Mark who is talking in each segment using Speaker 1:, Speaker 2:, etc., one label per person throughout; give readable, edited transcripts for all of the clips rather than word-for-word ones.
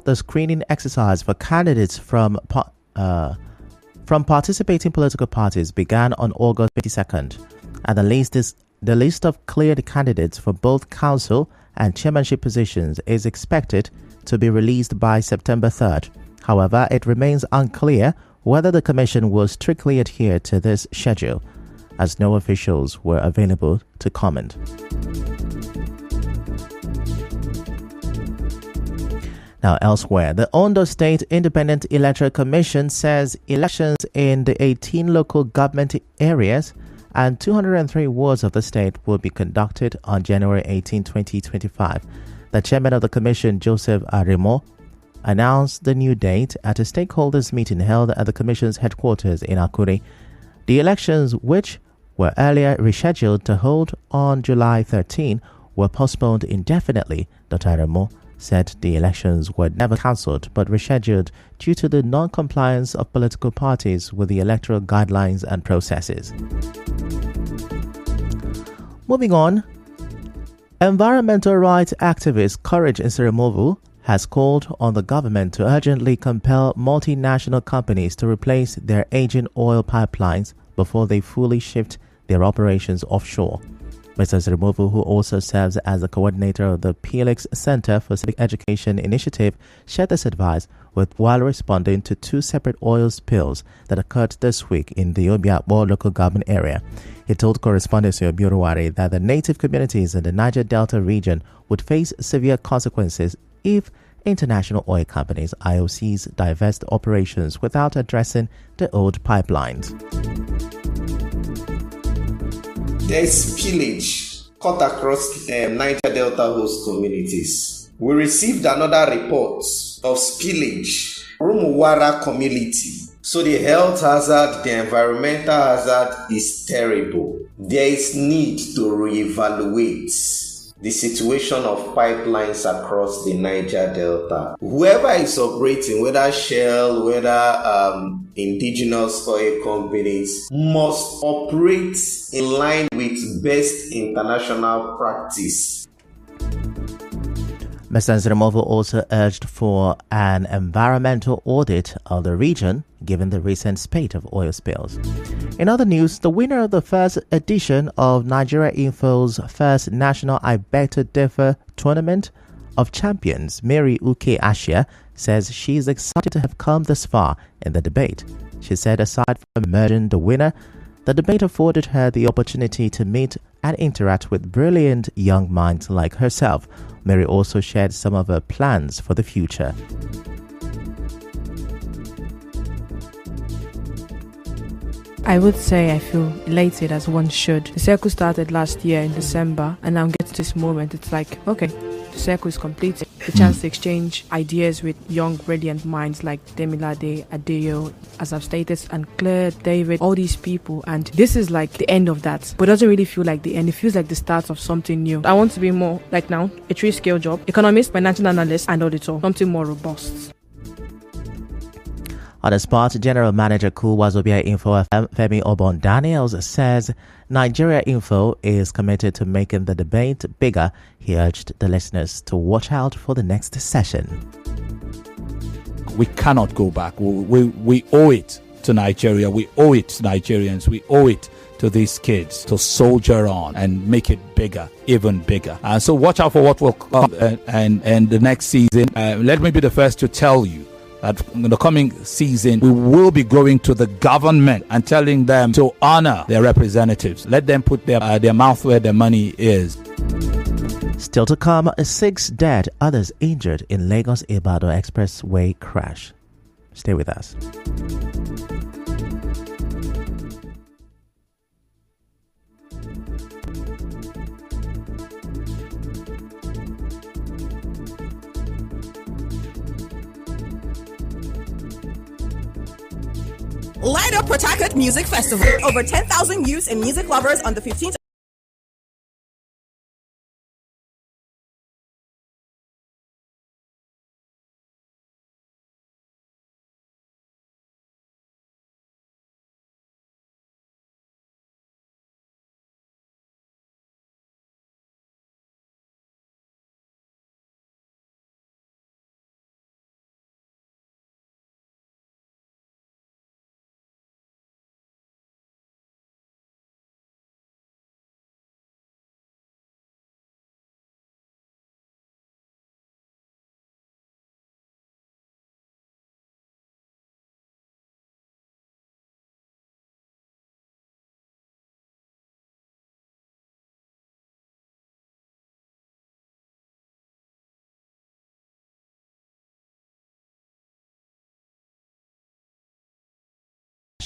Speaker 1: the screening exercise for candidates from participating political parties began on August 22nd, and the list of cleared candidates for both council and chairmanship positions is expected to be released by September 3rd. However, it remains unclear whether the Commission will strictly adhere to this schedule, as no officials were available to comment. Now, elsewhere, the Ondo State Independent Electoral Commission says elections in the 18 local government areas and 203 wards of the state will be conducted on January 18, 2025. The chairman of the commission, Joseph Arimo, announced the new date at a stakeholders meeting held at the commission's headquarters in Akure. The elections, which were earlier rescheduled to hold on July 13, were postponed indefinitely. Dr. Arimo said the elections were never cancelled but rescheduled due to the non-compliance of political parties with the electoral guidelines and processes. Moving on, environmental rights activist Courage Nsiramovu has called on the government to urgently compel multinational companies to replace their aging oil pipelines before they fully shift their operations offshore. Mr. Nsiramovu, who also serves as the coordinator of the Felix Center for Civic Education Initiative, shared this advice while responding to two separate oil spills that occurred this week in the Obiakpo local government area. He told correspondent Obiorowari that the native communities in the Niger Delta region would face severe consequences if international oil companies, IOCs, divest operations without addressing the old pipelines.
Speaker 2: There is spillage cut across Niger Delta host communities. We received another report of spillage from Umuwara community. So the health hazard, the environmental hazard is terrible. There is need to reevaluate the situation of pipelines across the Niger Delta. Whoever is operating, whether Shell, whether indigenous oil companies, must operate in line with best international practice.
Speaker 1: Mr. Nsiramovu also urged for an environmental audit of the region, given the recent spate of oil spills. In other news, the winner of the first edition of Nigeria Info's first national I Beg to Differ tournament of champions, Mary Uke Ashia, says she is excited to have come this far in the debate. She said aside from emerging the winner, the debate afforded her the opportunity to meet and interact with brilliant young minds like herself. Mary also shared some of her plans for the future.
Speaker 3: I would say I feel elated as one should. The circle started last year in December, and I'm getting to this moment. It's like, okay, the circle is completed. The chance to exchange ideas with young, brilliant minds like Demilade, Adeyo, as I've stated, and Claire, David, all these people. And this is like the end of that. But it doesn't really feel like the end. It feels like the start of something new. I want to be more, like now, a 3-scale job, economist, financial analyst, and auditor. Something more robust.
Speaker 1: On the spot, General Manager Wazobia Info Femi Obon Daniels says Nigeria Info is committed to making the debate bigger. He urged the listeners to watch out for the next session.
Speaker 4: We cannot go back. We owe it to Nigeria. We owe it to Nigerians. We owe it to these kids to soldier on and make it bigger, even bigger. So watch out for what will come and the next season. Let me be the first to tell you that in the coming season, we will be going to the government and telling them to honor their representatives. Let them put their mouth where their money is.
Speaker 1: Still to come, 6 dead, others injured in Lagos-Ibadan Expressway crash. Stay with us.
Speaker 5: Light up Port Harcourt Music Festival. Over 10,000 youths and music lovers on the 15th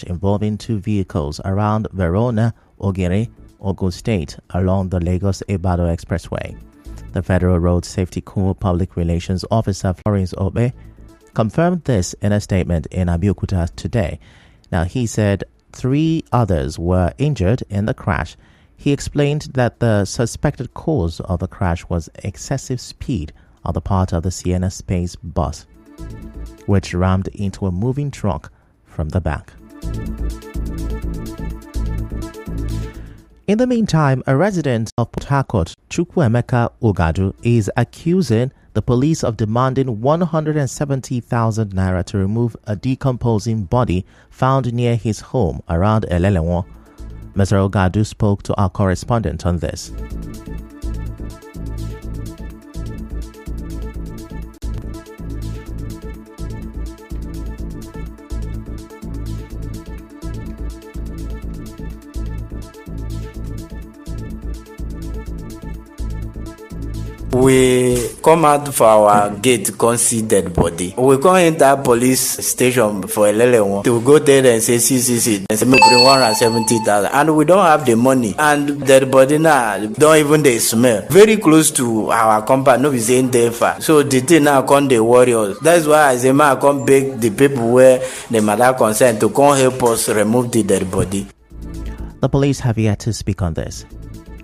Speaker 1: involving two vehicles around Verona, Ogere, Ogun State, along the Lagos-Ibadan Expressway. The Federal Road Safety Corps Public Relations Officer Florence Obe confirmed this in a statement in Abeokuta today. Now, he said 3 others were injured in the crash. He explained that the suspected cause of the crash was excessive speed on the part of the Sienna Space bus, which rammed into a moving truck from the back. In the meantime, a resident of Port Harcourt, Chukwuemeka Ogadu, is accusing the police of demanding 170,000 naira to remove a decomposing body found near his home around Elelewon. Mr. Ogadu spoke to our correspondent on this.
Speaker 6: We come out for our gate to come see dead body. We come enter police station for Elelewon to go there and say, see. And say, we bring 170,000. And we don't have the money. And dead body now, don't even they smell. Very close to our compound, no, we saying there far. So the thing now come the warriors. That's why I say, I come beg the people where the matter concerned to come help us remove the dead body.
Speaker 1: The police have yet to speak on this.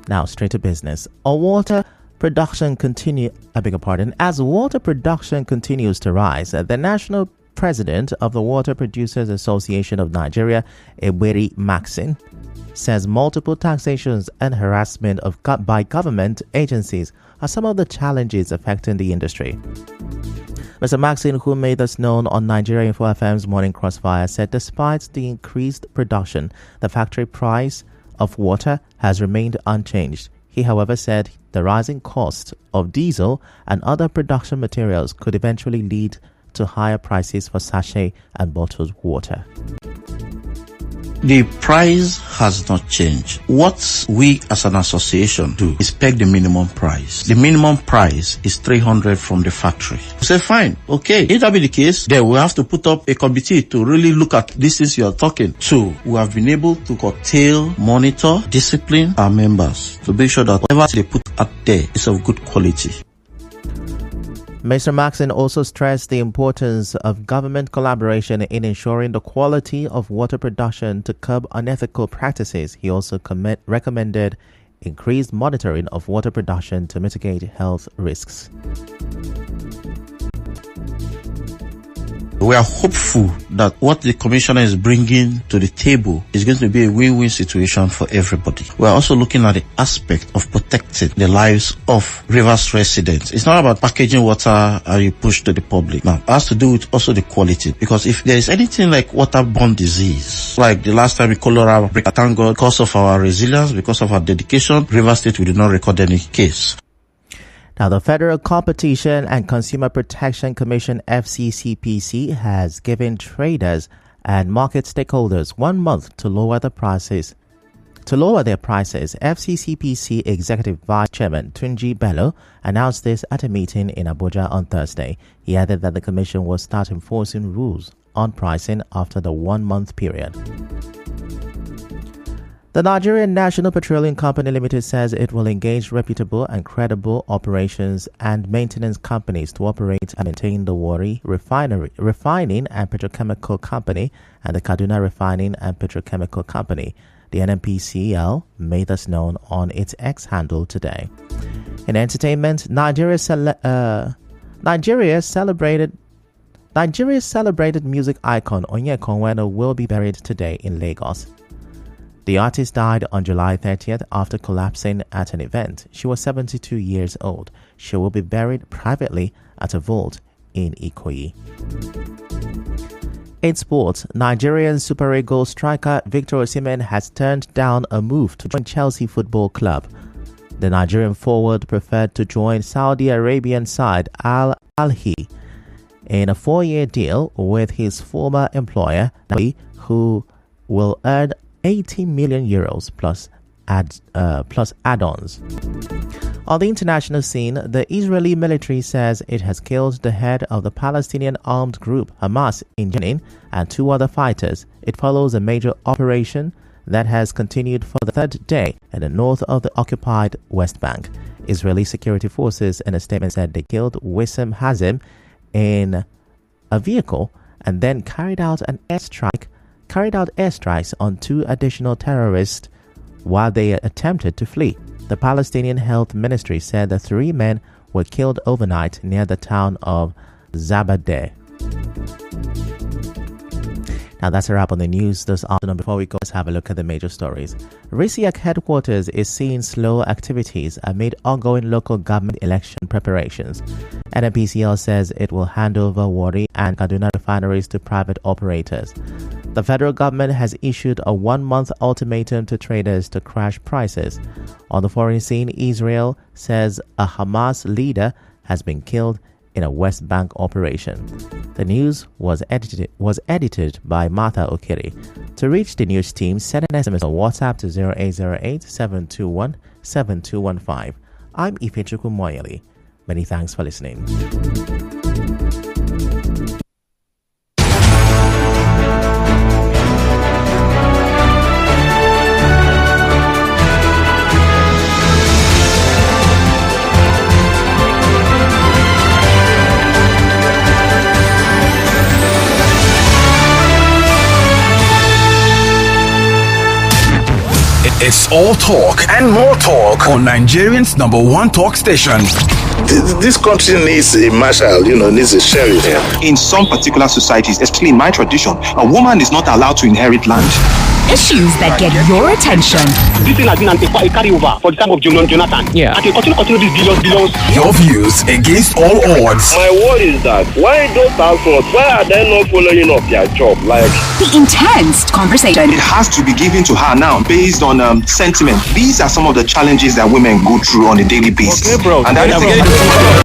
Speaker 1: Now, straight to business. As water production continues to rise, the national president of the Water Producers Association of Nigeria, Eberi Maxine, says multiple taxations and harassment by government agencies are some of the challenges affecting the industry. Mr. Maxine, who made this known on Nigeria Info FM's Morning Crossfire, said despite the increased production, the factory price of water has remained unchanged. He, however, said the rising cost of diesel and other production materials could eventually lead to higher prices for sachet and bottled water.
Speaker 7: The price has not changed. What we as an association do is peg the minimum price. The minimum price is 300 from the factory. We say, fine, okay. If that be the case, then we have to put up a committee to really look at these things you are talking. So we have been able to curtail, monitor, discipline our members to make sure that whatever they put out there is of good quality.
Speaker 1: Mr. Maxine also stressed the importance of government collaboration in ensuring the quality of water production to curb unethical practices. He also recommended increased monitoring of water production to mitigate health risks.
Speaker 7: We are hopeful that what the commissioner is bringing to the table is going to be a win-win situation for everybody. We are also looking at the aspect of protecting the lives of Rivers residents. It's not about packaging water and you push to the public. Now, it has to do with also the quality. Because if there is anything like waterborne disease, like the last time in cholera, thank God, because of our resilience, because of our dedication, Rivers State, we did not record any case.
Speaker 1: Now, the Federal Competition and Consumer Protection Commission, FCCPC, has given traders and market stakeholders 1 month to lower their prices. FCCPC Executive Vice Chairman Tunji Bello announced this at a meeting in Abuja on Thursday. He added that the Commission will start enforcing rules on pricing after the 1 month period. The Nigerian National Petroleum Company Limited says it will engage reputable and credible operations and maintenance companies to operate and maintain the Warri Refining and Petrochemical Company and the Kaduna Refining and Petrochemical Company. The NNPCL made this known on its X handle today. In entertainment, Nigeria's celebrated music icon Onyeka Onwenu will be buried today in Lagos. The artist died on July 30th after collapsing at an event. She was 72 years old. She will be buried privately at a vault in Ikoyi. In sports, Nigerian Super Eagles striker Victor Osimhen has turned down a move to join Chelsea Football Club. The Nigerian forward preferred to join Saudi Arabian side Al Ahly in a 4-year deal with his former employer, who will earn 80 million euros plus add-ons. On the international scene, the Israeli military says it has killed the head of the Palestinian armed group Hamas in Jenin and 2 other fighters. It follows a major operation that has continued for the 3rd day in the north of the occupied West Bank. Israeli security forces in a statement said they killed Wissam Hazim in a vehicle and then carried out airstrikes on 2 additional terrorists while they attempted to flee. The Palestinian Health Ministry said the 3 men were killed overnight near the town of Zabadeh. Now that's a wrap on the news this afternoon. Before we go, let's have a look at the major stories. RISIAC headquarters is seeing slow activities amid ongoing local government election preparations. NNPCL says it will hand over Warri and Kaduna refineries to private operators. The federal government has issued a 1-month ultimatum to traders to crash prices. On the foreign scene, Israel says a Hamas leader has been killed in a West Bank operation. The news was edited by Martha Okiri. To reach the news team, send an SMS or WhatsApp to 0808-721-7215. I'm Ifechukwu Moyeli. Many thanks for listening.
Speaker 8: It's all talk and more talk on Nigerians' #1 talk station.
Speaker 9: This country needs a marshal, needs a sheriff.
Speaker 10: In some particular societies, especially in my tradition, a woman is not allowed to inherit land.
Speaker 11: Issues that get your attention.
Speaker 12: This thing has been a carryover for the time of Jonathan.
Speaker 11: Yeah.
Speaker 12: And they continue this billions.
Speaker 8: Your views against all odds.
Speaker 9: My word is that why those households, why are they not following up their job?
Speaker 11: The intense conversation.
Speaker 10: It has to be given to her now based on sentiment. These are some of the challenges that women go through on a daily basis.
Speaker 12: Okay, bro.
Speaker 10: And that is